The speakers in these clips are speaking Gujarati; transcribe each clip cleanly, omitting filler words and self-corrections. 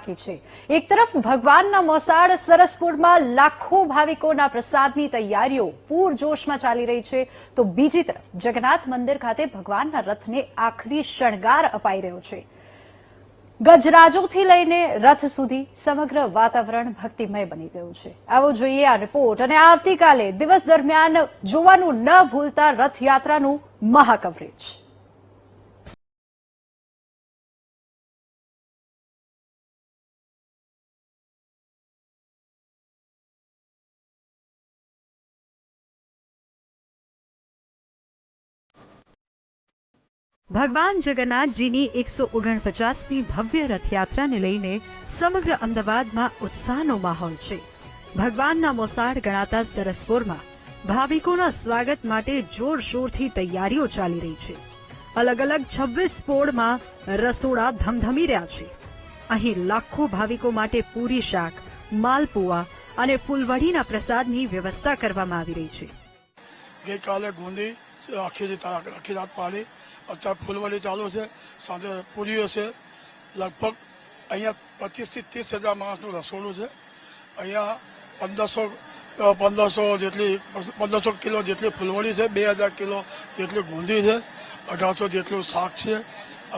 બાકી છે। એક તરફ ભગવાનના મોસાળ સરસપુરમાં લાખો ભાવિકોના પ્રસાદની તૈયારીઓ પૂરજોશમાં ચાલી રહી છે, તો બીજી તરફ જગન્નાથ મંદિર ખાતે ભગવાનના રથને આખરી શણગાર અપાઈ રહ્યો છે। ગજરાજોથી લઈને રથ સુધી સમગ્ર વાતાવરણ ભક્તિમય બની ગયું છે। આવો જોઈએ આ રિપોર્ટ અને આવતીકાલે દિવસ દરમિયાન જોવાનું ન ભૂલતા રથયાત્રાનું મહાકવરેજ। ભગવાન જગન્નાથજીની 149મી ભવ્ય રથયાત્રાને લઈને સમગ્ર અમદાવાદમાં ઉત્સાહનો માહોલ છે। ભગવાનના મોસાળ ગણાતા સરસપુરમાં ભાવિકોના સ્વાગત માટે જોરશોરથી તૈયારીઓ ચાલી રહી છે। અલગ અલગ 26 પોળમાં રસોડા ધમધમી રહ્યા છે। અહીં લાખો ભાવિકો માટે પૂરી શાક, માલપુઆ અને ફૂલવડીના પ્રસાદની વ્યવસ્થા કરવામાં આવી રહી છે। ગઈકાલે ગુંદી આખી રાત પાડી, અત્યારે ફૂલવડી ચાલુ છે, સાંજે પૂરીઓ છે। લગભગ અહીંયા 25 થી 30 હજાર માણસનું રસોડું છે। અહીંયા 1500 કિલો જેટલી ફૂલવડી છે, 2000 કિલો જેટલી ગુંદી છે, 1800 જેટલું શાક છે,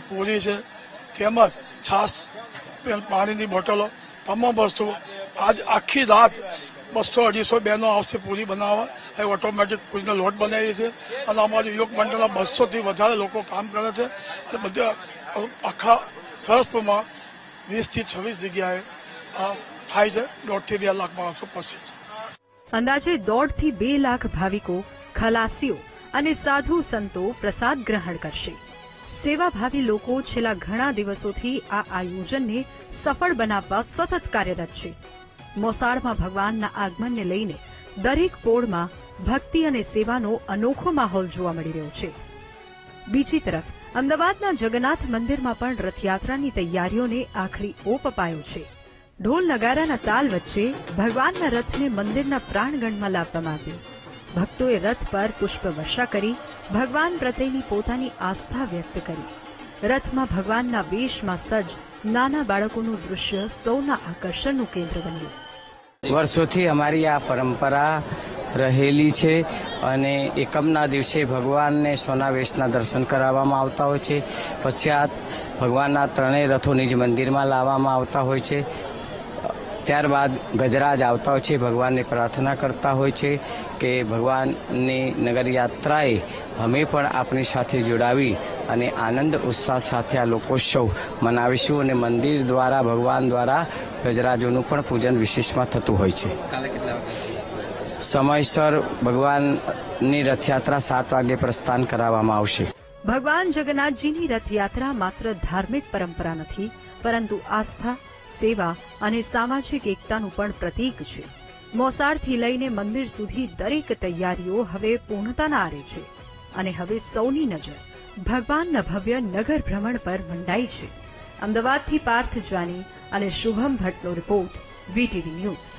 પૂરી છે, તેમજ છાશ, પાણીની બોટલો, તમામ વસ્તુ આજ આખી રાત 200-250 બહેનો આવશે પૂરી બનાવવા। એ ઓટોમેટિક પૂરીનો લોટ બનાવીએ છીએ અને અમારી યુવક મંડળના 200થી વધારે લોકો કામ કરે છે। બધા આખા સરસપુરમાં 20 થી 26 જગ્યાએ થાય છે। 1.5 થી 2 લાખ માણસો પહોંચે છે। અંદાજે 1.5 થી 2 લાખ ભાવિકો, ખલાસીઓ અને સાધુ સંતો પ્રસાદ ગ્રહણ કરશે। સેવાભાવી લોકો છેલ્લા ઘણા દિવસોથી આ આયોજનને સફળ બનાવવા સતત કાર્યરત છે। મોસાળમાં ભગવાનના આગમનને લઈને દરેક પોળમાં ભક્તિ અને સેવાનો અનોખો માહોલ જોવા મળી રહ્યો છે। બીજી તરફ અમદાવાદના જગન્નાથ મંદિરમાં પણ રથયાત્રાની તૈયારીઓને આખરી ઓપ અપાયો છે। ઢોલ નગારાના તાલ વચ્ચે ભગવાનના રથને મંદિરના પ્રાણગણમાં લાવવામાં આવ્યો। ભક્તોએ રથ પર પુષ્પ વર્ષા કરી ભગવાન પ્રત્યેની પોતાની આસ્થા વ્યક્ત કરી। રથમાં ભગવાનના વેશમાં સજ્જ નાના બાળકોનું દૃશ્ય સૌના આકર્ષણનું કેન્દ્ર બન્યું। વર્ષોથી અમારી આ પરંપરા રહેલી છે અને એકમના દિવસે ભગવાનને સોના વેશના દર્શન કરાવવામાં આવતા હોય છે। પશ્ચાત ભગવાનના ત્રણેય રથો નિજ મંદિરમાં લાવવામાં આવતા હોય છે। ત્યારબાદ ગજરાજ આવતા હોય છે, ભગવાનને પ્રાર્થના કરતા હોય છે કે ભગવાનની નગર યાત્રાએ અમે પણ આપણી સાથે જોડાવી અને આનંદ ઉત્સાહ સાથે આ લોકોત્સવ મનાવીશું અને મંદિર દ્વારા ભગવાન દ્વારા ગજરાજોનું પણ પૂજન વિશેષમાં થતું હોય છે। સમયસર ભગવાનની રથયાત્રા 7 વાગે પ્રસ્થાન કરાવવામાં આવશે। ભગવાન જગન્નાથજીની રથયાત્રા માત્ર ધાર્મિક પરંપરા નથી, પરંતુ આસ્થા, સેવા અને સામાજિક એકતાનું પણ પ્રતીક છે। મોસાળથી લઈને મંદિર સુધી દરેક તૈયારીઓ હવે પૂર્ણતાના આરે છે અને હવે સૌની નજર ભગવાનના ભવ્ય નગર ભ્રમણ પર મંડાઈ છે। અમદાવાદથી પાર્થ જાની અને શુભમ ભટ્ટનો રિપોર્ટ, વીટીવી ન્યૂઝ।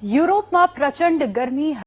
યુરોપમાં પ્રચંડ ગરમી